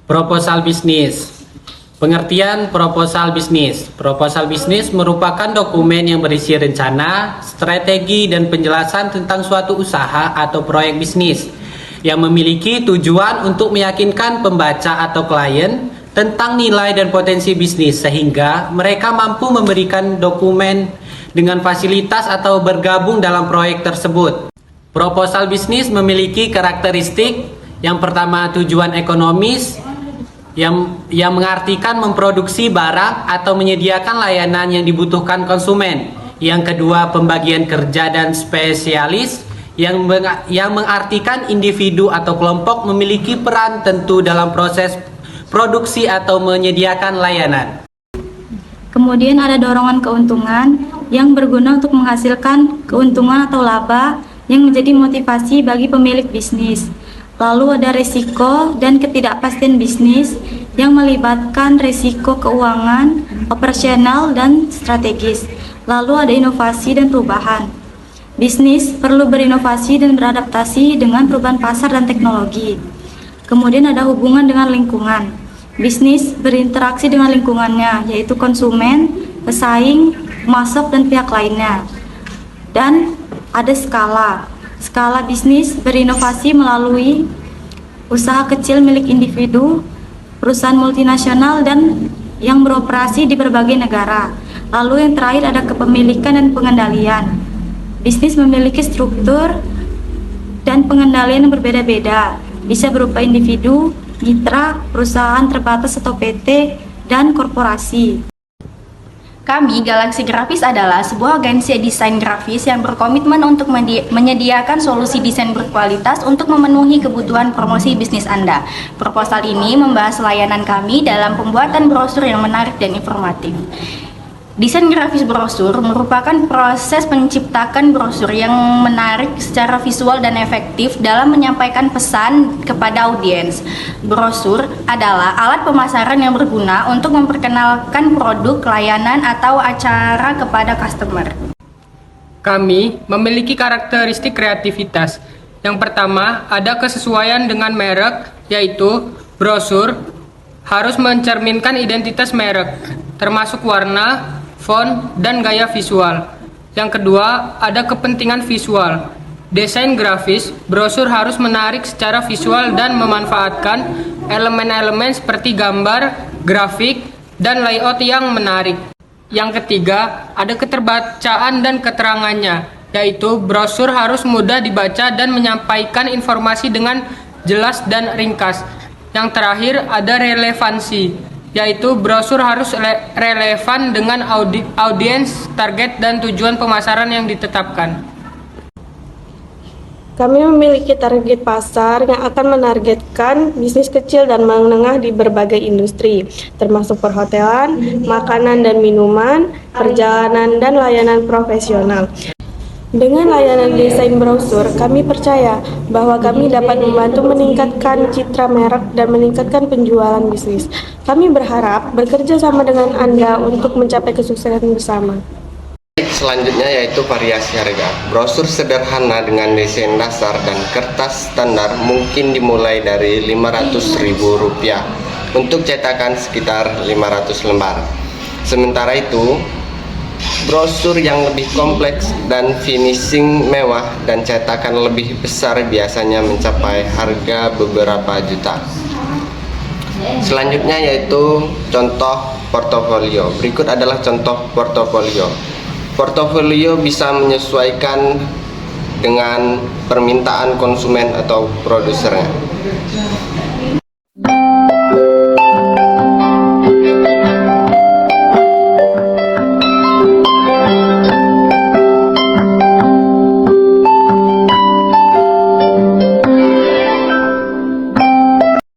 Proposal bisnis. Pengertian proposal bisnis. Proposal bisnis merupakan dokumen yang berisi rencana, strategi, dan penjelasan tentang suatu usaha atau proyek bisnis yang memiliki tujuan untuk meyakinkan pembaca atau klien tentang nilai dan potensi bisnis sehingga mereka mampu memberikan dokumen dengan fasilitas atau bergabung dalam proyek tersebut. Proposal bisnis memiliki karakteristik yang pertama tujuan ekonomis yang mengartikan memproduksi barang atau menyediakan layanan yang dibutuhkan konsumen. Yang kedua, pembagian kerja dan spesialis yang mengartikan individu atau kelompok memiliki peran tentu dalam proses produksi atau menyediakan layanan. Kemudian ada dorongan keuntungan yang berguna untuk menghasilkan keuntungan atau laba yang menjadi motivasi bagi pemilik bisnis. Lalu ada risiko dan ketidakpastian bisnis yang melibatkan risiko keuangan, operasional, dan strategis. Lalu ada inovasi dan perubahan. Bisnis perlu berinovasi dan beradaptasi dengan perubahan pasar dan teknologi. Kemudian ada hubungan dengan lingkungan. Bisnis berinteraksi dengan lingkungannya, yaitu konsumen, pesaing, pemasok, dan pihak lainnya. Dan ada skala. Skala bisnis berinovasi melalui usaha kecil milik individu, perusahaan multinasional, dan yang beroperasi di berbagai negara. Lalu yang terakhir ada kepemilikan dan pengendalian. Bisnis memiliki struktur dan pengendalian yang berbeda-beda, bisa berupa individu, mitra, perusahaan terbatas atau PT, dan korporasi. Kami, Galaxy Grafis adalah sebuah agensi desain grafis yang berkomitmen untuk menyediakan solusi desain berkualitas untuk memenuhi kebutuhan promosi bisnis Anda. Proposal ini membahas layanan kami dalam pembuatan brosur yang menarik dan informatif. Desain grafis brosur merupakan proses menciptakan brosur yang menarik secara visual dan efektif dalam menyampaikan pesan kepada audiens. Brosur adalah alat pemasaran yang berguna untuk memperkenalkan produk, layanan, atau acara kepada customer. Kami memiliki karakteristik kreativitas. Yang pertama, ada kesesuaian dengan merek, yaitu brosur harus mencerminkan identitas merek, termasuk warna, font, dan gaya visual. Yang kedua, ada kepentingan visual. Desain grafis, brosur harus menarik secara visual dan memanfaatkan elemen-elemen seperti gambar, grafik, dan layout yang menarik. Yang ketiga, ada keterbacaan dan keterangannya, yaitu brosur harus mudah dibaca dan menyampaikan informasi dengan jelas dan ringkas. Yang terakhir, ada relevansi, yaitu brosur harus relevan dengan audiens, target, dan tujuan pemasaran yang ditetapkan. Kami memiliki target pasar yang akan menargetkan bisnis kecil dan menengah di berbagai industri, termasuk perhotelan, makanan dan minuman, perjalanan, dan layanan profesional. Dengan layanan desain brosur, kami percaya bahwa kami dapat membantu meningkatkan citra merek dan meningkatkan penjualan bisnis. Kami berharap bekerja sama dengan Anda untuk mencapai kesuksesan bersama. Selanjutnya yaitu variasi harga. Brosur sederhana dengan desain dasar dan kertas standar mungkin dimulai dari Rp500.000 untuk cetakan sekitar 500 lembar. Sementara itu, brosur yang lebih kompleks dan finishing mewah dan cetakan lebih besar biasanya mencapai harga beberapa juta. Selanjutnya yaitu contoh portofolio. Berikut adalah contoh portofolio. Portofolio bisa menyesuaikan dengan permintaan konsumen atau produsernya.